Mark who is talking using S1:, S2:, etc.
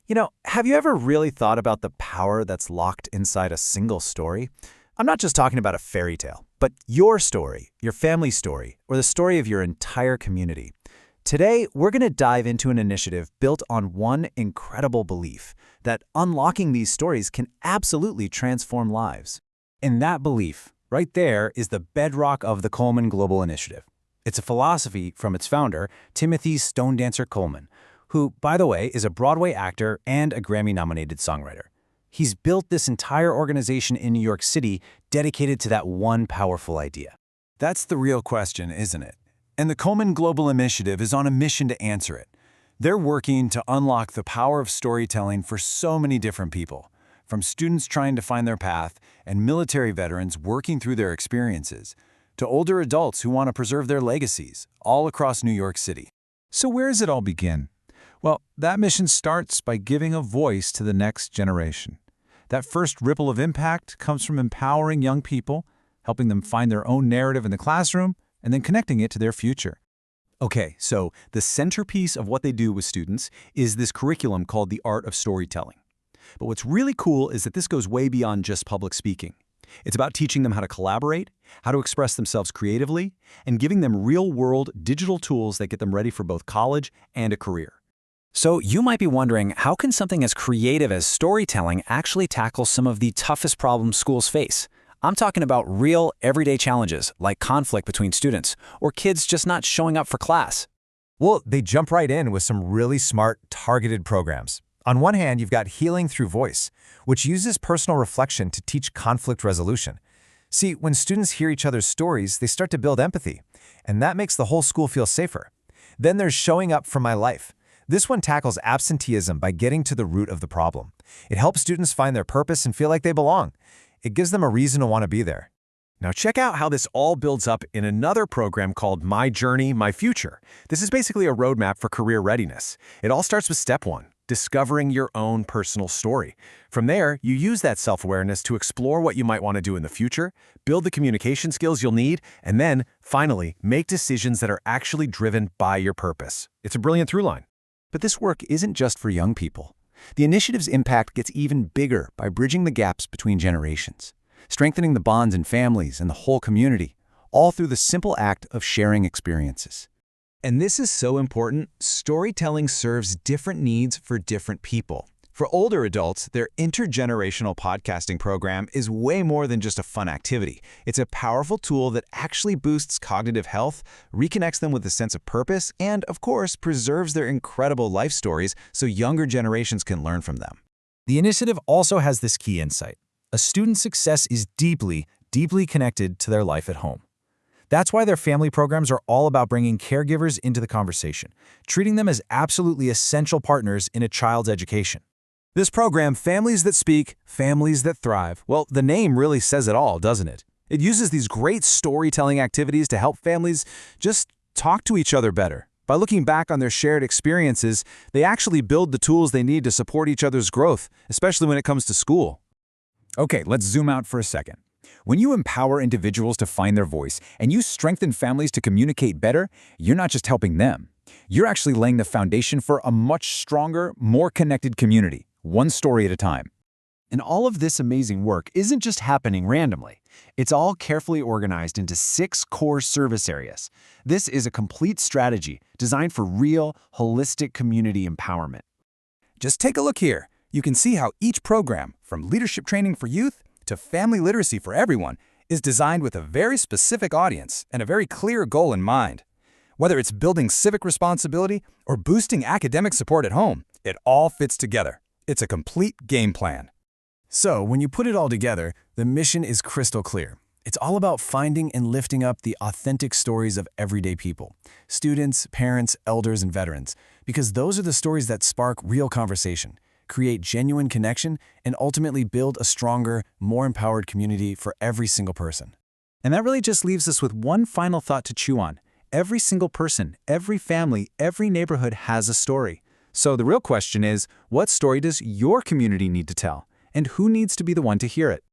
S1: Have you ever really thought about the power that's locked inside a single story? I'm not just talking about a fairy tale, but your story, your family's story, or the story of your entire community. Today, we're going to dive into an initiative built on one incredible belief, that unlocking these stories can absolutely transform lives. And that belief, right there, is the bedrock of the Coleman Global Initiative. It's a philosophy from its founder, Timothy Stone Dancer Coleman, who, by the way, is a Broadway actor and a Grammy-nominated songwriter. He's built this entire organization in New York City dedicated to that one powerful idea.
S2: That's the real question, isn't it? And the Coleman Global Initiative is on a mission to answer it. They're working to unlock the power of storytelling for so many different people, from students trying to find their path and military veterans working through their experiences, to older adults who want to preserve their legacies, all across New York City.
S3: So where does it all begin? Well, that mission starts by giving a voice to the next generation. That first ripple of impact comes from empowering young people, helping them find their own narrative in the classroom, and then connecting it to their future.
S1: Okay, so the centerpiece of what they do with students is this curriculum called the Art of Storytelling. But what's really cool is that this goes way beyond just public speaking. It's about teaching them how to collaborate, how to express themselves creatively, and giving them real-world digital tools that get them ready for both college and a career. So you might be wondering, how can something as creative as storytelling actually tackle some of the toughest problems schools face? I'm talking about real, everyday challenges, like conflict between students, or kids just not showing up for class.
S4: Well, they jump right in with some really smart, targeted programs. On one hand, you've got Healing Through Voice, which uses personal reflection to teach conflict resolution. See, when students hear each other's stories, they start to build empathy, and that makes the whole school feel safer. Then there's Showing Up for My Life. This one tackles absenteeism by getting to the root of the problem. It helps students find their purpose and feel like they belong. It gives them a reason to want to be there.
S5: Now check out how this all builds up in another program called My Journey, My Future. This is basically a roadmap for career readiness. It all starts with step 1, discovering your own personal story. From there, you use that self-awareness to explore what you might want to do in the future, build the communication skills you'll need, and then, finally, make decisions that are actually driven by your purpose. It's a brilliant through line.
S1: But this work isn't just for young people. The initiative's impact gets even bigger by bridging the gaps between generations, strengthening the bonds in families and the whole community, all through the simple act of sharing experiences.
S6: And this is so important. Storytelling serves different needs for different people. For older adults, their intergenerational podcasting program is way more than just a fun activity. It's a powerful tool that actually boosts cognitive health, reconnects them with a sense of purpose, and, of course, preserves their incredible life stories so younger generations can learn from them.
S3: The initiative also has this key insight. A student's success is deeply, deeply connected to their life at home. That's why their family programs are all about bringing caregivers into the conversation, treating them as absolutely essential partners in a child's education.
S2: This program, Families That Speak, Families That Thrive, well, the name really says it all, doesn't it? It uses these great storytelling activities to help families just talk to each other better. By looking back on their shared experiences, they actually build the tools they need to support each other's growth, especially when it comes to school.
S3: Okay, let's zoom out for a second. When you empower individuals to find their voice and you strengthen families to communicate better, you're not just helping them. You're actually laying the foundation for a much stronger, more connected community, one story at a time.
S5: And all of this amazing work isn't just happening randomly. It's all carefully organized into 6 core service areas. This is a complete strategy designed for real, holistic community empowerment.
S3: Just take a look here. You can see how each program, from leadership training for youth to family literacy for everyone, is designed with a very specific audience and a very clear goal in mind. Whether it's building civic responsibility or boosting academic support at home, it all fits together. It's a complete game plan.
S2: So, when you put it all together, the mission is crystal clear. It's all about finding and lifting up the authentic stories of everyday people, students, parents, elders, and veterans, because those are the stories that spark real conversation, create genuine connection, and ultimately build a stronger, more empowered community for every single person.
S1: And that really just leaves us with one final thought to chew on. Every single person, every family, every neighborhood has a story. So the real question is, what story does your community need to tell? And who needs to be the one to hear it?